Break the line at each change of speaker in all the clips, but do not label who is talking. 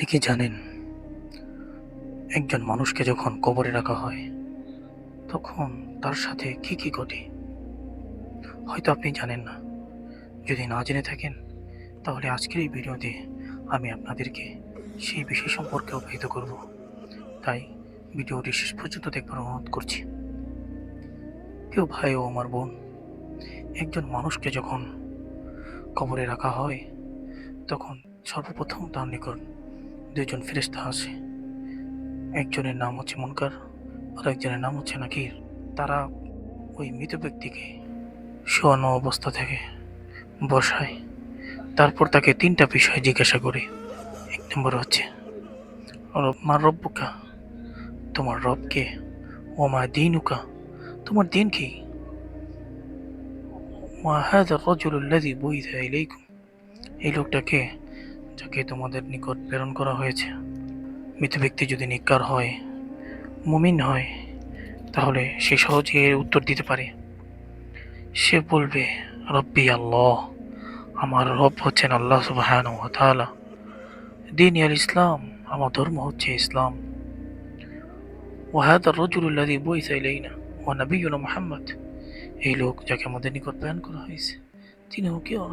আপনি কি জানেন, একজন মানুষকে যখন কবরে রাখা হয় তখন তার সাথে কি কি ঘটে? হয়তো আপনি জানেন না। যদি না জেনে থাকেন তাহলে আজকের এই ভিডিওতে আমি আপনাদেরকে সেই বিষয় সম্পর্কে অবহিত করব। তাই ভিডিওটি শেষ পর্যন্ত দেখবার অনুরোধ করছি। কেউ ভাই ও আমার বোন, একজন মানুষকে যখন কবরে রাখা হয় তখন সর্বপ্রথম তার নিকট দুইজন ফেরেশতা আসে। একজনের নাম হচ্ছে মুনকার আর একজনের নাম হচ্ছে নাকির। তারা ওই মৃত ব্যক্তিকে শোয়ানো অবস্থা থেকে বসায়। তারপর তাকে ৩টা বিষয় জিজ্ঞাসা করে। ১ নম্বর হচ্ছে, মা রব্বুকা, তোমার রব কে? ওমা দীনুকা, তোমার দিন কি? মা হাযা আর-রাজুলু আল্লাযী বুইসা ইলাইকুম, এই লোকটা কে, যাকে তোমাদের নিকট প্রেরণ করা হয়েছে? মৃত ব্যক্তি যদি নেককার হয়, মুমিন হয়, তাহলে সে সহজে এর উত্তর দিতে পারে। সে বলবে, রব্বি আল্লাহ, আমার রব হচ্ছেন আল্লাহ সুবহানাহু ওয়া তাআলা। দীন আল ইসলাম, আমার ধর্ম হচ্ছে ইসলাম। ওয়াহাদা রজুল্লাযী বুইসা ইলাইনা ওয়া নাবিয়ুনা মুহাম্মদ, এই লোক যাকে আমাদের নিকট প্রেরণ করা হয়েছে তিনি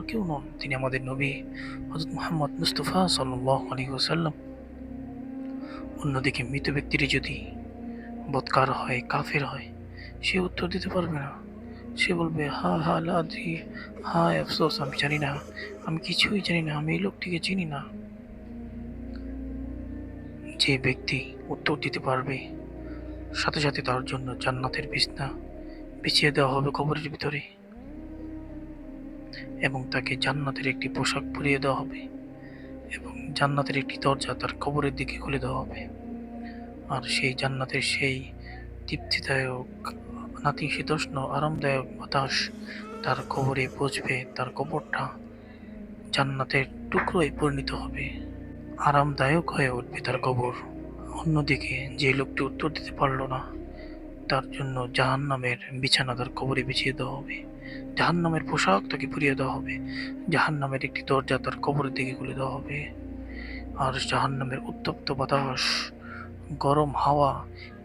কেউ নন, তিনি আমাদের নবী হযরত মুহাম্মদ মুস্তাফা সাল্লাল্লাহু আলাইহি ওয়াসাল্লাম। অন্যদিকে মৃত ব্যক্তিটি যদি বৎকার হয়, কাফের হয়, সে উত্তর দিতে পারবে না। সে বলবে, হা হা লা আদরি, হায় আফসোস, আমি জানি না, আমি কিছুই জানি না, আমি এই লোকটিকে চিনি না। যে ব্যক্তি উত্তর দিতে পারবে, সাথে সাথে তার জন্য জান্নাতের বিছনা বিছিয়ে দেওয়া হবে কবরের ভিতরে, এবং তাকে জান্নাতের একটি পোশাক পরিয়ে দেওয়া হবে, এবং জান্নাতের একটি দরজা তার কবরের দিকে খুলে দেওয়া হবে। আর সেই জান্নাতের সেই তৃপ্তিদায়ক, নাতিশীতোষ্ণ, আরামদায়ক বাতাস তার কবরে পৌঁছবে। তার কবরটা জান্নাতের টুকরোয় পরিণত হবে, আরামদায়ক হয়ে উঠবে তার কবর। অন্যদিকে যে লোকটি উত্তর দিতে পারল না, তার জন্য জাহান্নামের বিছানা তার কবরে বিছিয়ে দেওয়া হবে, জাহান্নামের পোশাক তাকে পরিয়ে দেওয়া হবে, জাহান্নামের একটি দরজা তার কবরের দিকে খুলে দেওয়া হবে। আর জাহান্নামের উত্তপ্ত বাতাস, গরম হাওয়া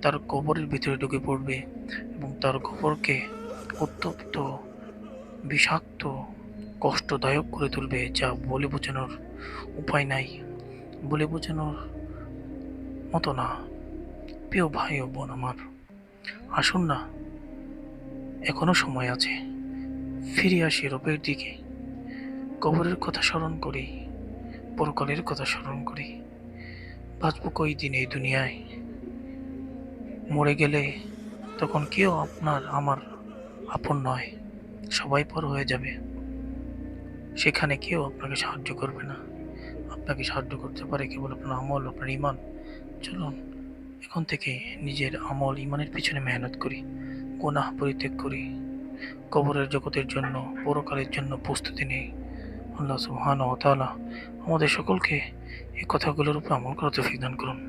তার কবরের ভিতরে ঢুকে পড়বে এবং তার কবরকে উত্তপ্ত, বিষাক্ত, কষ্টদায়ক করে তুলবে, যা বলে বোঝানোর উপায় নাই, বলে বোঝানোর মতো না। প্রিয় ভাই ও বোন আমার, আসুন না, এখনো সময় আছে, ফিরে আসি রবের দিকে, কবরের কথা স্মরণ করি, পরকালের কথা স্মরণ করি। বাঁচব কয়দিন এই দুনিয়ায়, মরে গেলে তখন কেউ আপনার আমার আপন নয়, সবাই পর হয়ে যাবে। সেখানে কেউ আপনাকে সাহায্য করবে না। আপনাকে সাহায্য করতে পারে কেবল আপনার আমল, আপনার ইমান। চলুন এখন থেকে নিজের আমল ইমানের পিছনে মেহনত করি, গুনাহ পরিত্যাগ করি, কবরের জগতের জন্য, পরকালের জন্য প্রস্তুতি নেই। আল্লাহ সুবহানাহু ওয়া তাআলা আমাদের সকলকে এই কথাগুলোর উপর আমল করার তৌফিক দান করুন।